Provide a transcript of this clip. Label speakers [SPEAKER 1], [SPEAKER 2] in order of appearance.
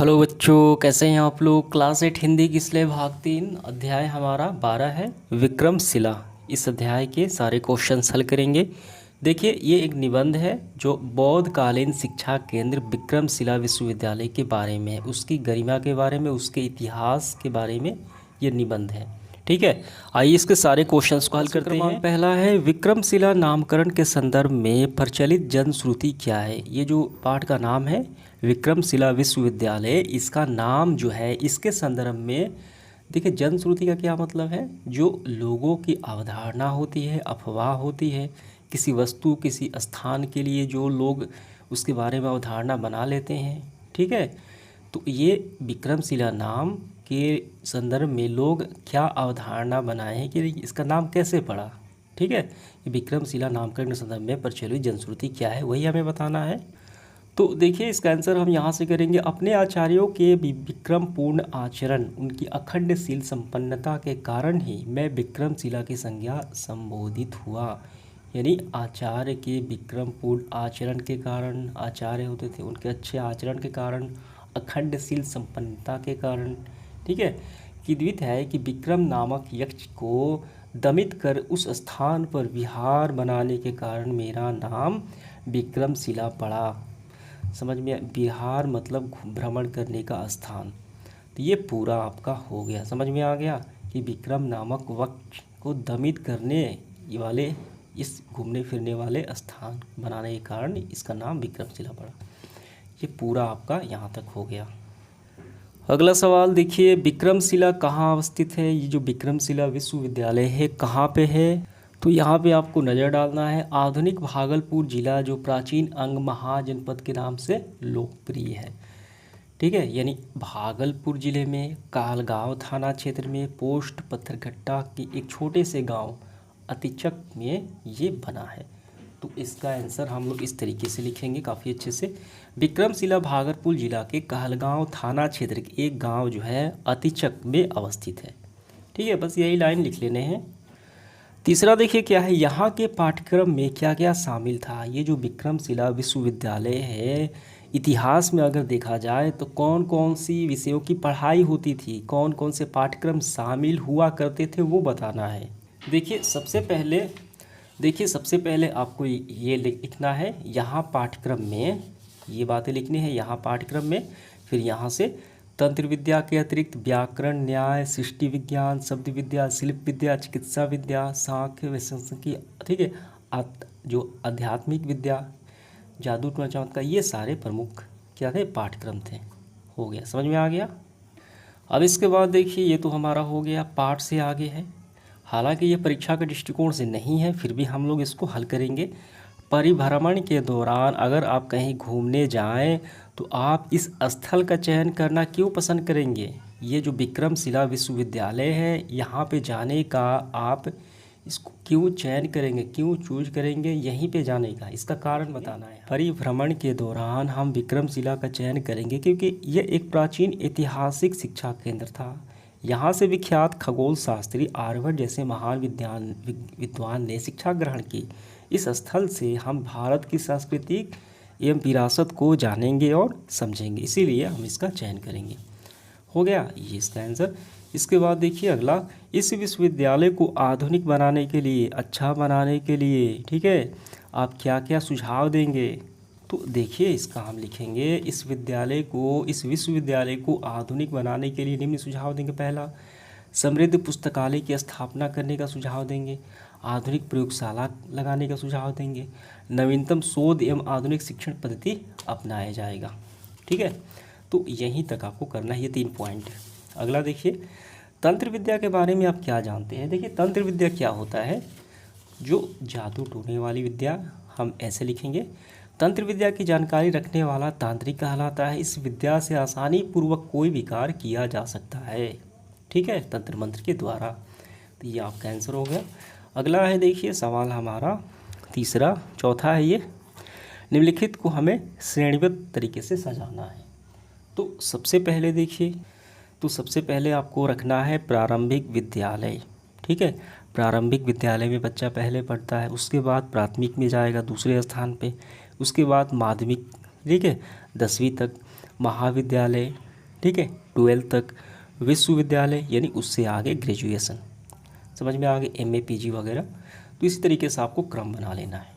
[SPEAKER 1] Hello बच्चों, कैसे हैं आप लोग। क्लास 8 हिंदी की इसलिए भाग 3 अध्याय हमारा 12 है विक्रमशिला। इस अध्याय के सारे क्वेश्चंस हल करेंगे। देखिए, ये एक निबंध है जो बौद्धकालीन शिक्षा केंद्र विक्रमशिला विश्वविद्यालय के बारे में है, उसकी गरिमा के बारे में, उसके इतिहास के बारे में ये निबंध है। ठीक है, आइए इसके सारे क्वेश्चंस को हल करते हैं। पहला है, विक्रमशिला नामकरण के संदर्भ में प्रचलित जनश्रुति क्या है। ये जो पाठ का नाम है विक्रमशिला विश्वविद्यालय, इसका नाम जो है इसके संदर्भ में देखिए, जनश्रुति का क्या मतलब है, जो लोगों की अवधारणा होती है, अफवाह होती है, किसी वस्तु किसी स्थान के लिए जो लोग उसके बारे में अवधारणा बना लेते हैं। ठीक है, तो ये विक्रमशिला नाम के संदर्भ में लोग क्या अवधारणा बनाए हैं कि इसका नाम कैसे पड़ा। ठीक है, ये विक्रमशिला नामकरण के संदर्भ में प्रचलित जनश्रुति क्या है, वही हमें बताना है। तो देखिए, इसका आंसर हम यहाँ से करेंगे। अपने आचार्यों के विक्रमपूर्ण आचरण, उनकी अखंडशील संपन्नता के कारण ही मैं विक्रमशिला की संज्ञा संबोधित हुआ। यानी आचार्य के विक्रमपूर्ण आचरण के कारण, आचार्य होते थे उनके अच्छे आचरण के कारण, अखंडशील संपन्नता के कारण। ठीक है, किद्वित है कि विक्रम नामक यक्ष को दमित कर उस स्थान पर विहार बनाने के कारण मेरा नाम विक्रमशिला पड़ा। समझ में, विहार मतलब भ्रमण करने का स्थान। तो ये पूरा आपका हो गया, समझ में आ गया कि विक्रम नामक वक्ष को दमित करने वाले, इस घूमने फिरने वाले स्थान बनाने के कारण इसका नाम विक्रमशिला पड़ा। ये पूरा आपका यहाँ तक हो गया। अगला सवाल देखिए, विक्रमशिला कहाँ अवस्थित है। ये जो विक्रमशिला विश्वविद्यालय है कहाँ पे है, तो यहाँ पे आपको नज़र डालना है आधुनिक भागलपुर जिला, जो प्राचीन अंग महाजनपद के नाम से लोकप्रिय है। ठीक है, यानी भागलपुर जिले में कालगांव थाना क्षेत्र में पोस्ट पत्थरघट्टा के एक छोटे से गांव अतिचक में ये बना है। तो इसका आंसर हम लोग इस तरीके से लिखेंगे काफ़ी अच्छे से। विक्रमशिला भागलपुर जिला के कहलगांव थाना क्षेत्र के एक गांव जो है अतिचक में अवस्थित है। ठीक है, बस यही लाइन लिख लेने हैं। तीसरा देखिए क्या है, यहाँ के पाठ्यक्रम में क्या क्या शामिल था। ये जो विक्रमशिला विश्वविद्यालय है, इतिहास में अगर देखा जाए तो कौन कौन सी विषयों की पढ़ाई होती थी, कौन कौन से पाठ्यक्रम शामिल हुआ करते थे, वो बताना है। देखिए सबसे पहले आपको ये लिखना है, यहाँ पाठ्यक्रम में ये बातें लिखनी है, यहाँ पाठ्यक्रम में। फिर यहाँ से तंत्र विद्या के अतिरिक्त व्याकरण, न्याय, सृष्टि विज्ञान, शब्द विद्या, शिल्प विद्या, चिकित्सा विद्या, सांख्य विशेषज्ञ, ठीक है, जो आध्यात्मिक विद्या, जादू टोना चमत्कार, ये सारे प्रमुख क्या थे, पाठ्यक्रम थे। हो गया, समझ में आ गया। अब इसके बाद देखिए, ये तो हमारा हो गया, पाठ से आगे है। हालांकि ये परीक्षा के दृष्टिकोण से नहीं है, फिर भी हम लोग इसको हल करेंगे। परिभ्रमण के दौरान अगर आप कहीं घूमने जाएं तो आप इस स्थल का चयन करना क्यों पसंद करेंगे। ये जो विक्रमशिला विश्वविद्यालय है, यहाँ पे जाने का आप इसको क्यों चयन करेंगे, क्यों चूज करेंगे यहीं पे जाने का, इसका कारण बताना है। परिभ्रमण के दौरान हम विक्रमशिला का चयन करेंगे क्योंकि यह एक प्राचीन ऐतिहासिक शिक्षा केंद्र था। यहाँ से विख्यात खगोल शास्त्री आर्यभट्ट जैसे महान विद्वान ने शिक्षा ग्रहण की। इस स्थल से हम भारत की सांस्कृतिक एवं विरासत को जानेंगे और समझेंगे, इसीलिए हम इसका चयन करेंगे। हो गया ये इसका आंसर। इसके बाद देखिए अगला, इस विश्वविद्यालय को आधुनिक बनाने के लिए, अच्छा बनाने के लिए, ठीक है, आप क्या क्या सुझाव देंगे। तो देखिए इसका हम लिखेंगे, इस विश्वविद्यालय को आधुनिक बनाने के लिए निम्न सुझाव देंगे। पहला, समृद्ध पुस्तकालय की स्थापना करने का सुझाव देंगे। आधुनिक प्रयोगशाला लगाने का सुझाव देंगे। नवीनतम शोध एवं आधुनिक शिक्षण पद्धति अपनाया जाएगा। ठीक है, तो यहीं तक आपको करना है, ये 3 पॉइंट। अगला देखिए, तंत्र विद्या के बारे में आप क्या जानते हैं। देखिए तंत्र विद्या क्या होता है, जो जादू टोने वाली विद्या, हम ऐसे लिखेंगे। तंत्र विद्या की जानकारी रखने वाला तांत्रिक कहलाता है। इस विद्या से आसानी पूर्वक कोई भी कार्य किया जा सकता है, ठीक है, तंत्र मंत्र के द्वारा। तो ये आपका आंसर हो गया। अगला है देखिए सवाल हमारा चौथा है ये, निम्नलिखित को हमें श्रेणीबद्ध तरीके से सजाना है। तो सबसे पहले आपको रखना है प्रारंभिक विद्यालय। ठीक है, प्रारंभिक विद्यालय में बच्चा पहले पढ़ता है, उसके बाद प्राथमिक में जाएगा दूसरे स्थान पे, उसके बाद माध्यमिक, ठीक है, 10वीं तक महाविद्यालय, ठीक है, 12th तक विश्वविद्यालय यानी उससे आगे ग्रेजुएशन, समझ में आ गए, एमए पीजी वगैरह। तो इसी तरीके से आपको क्रम बना लेना है।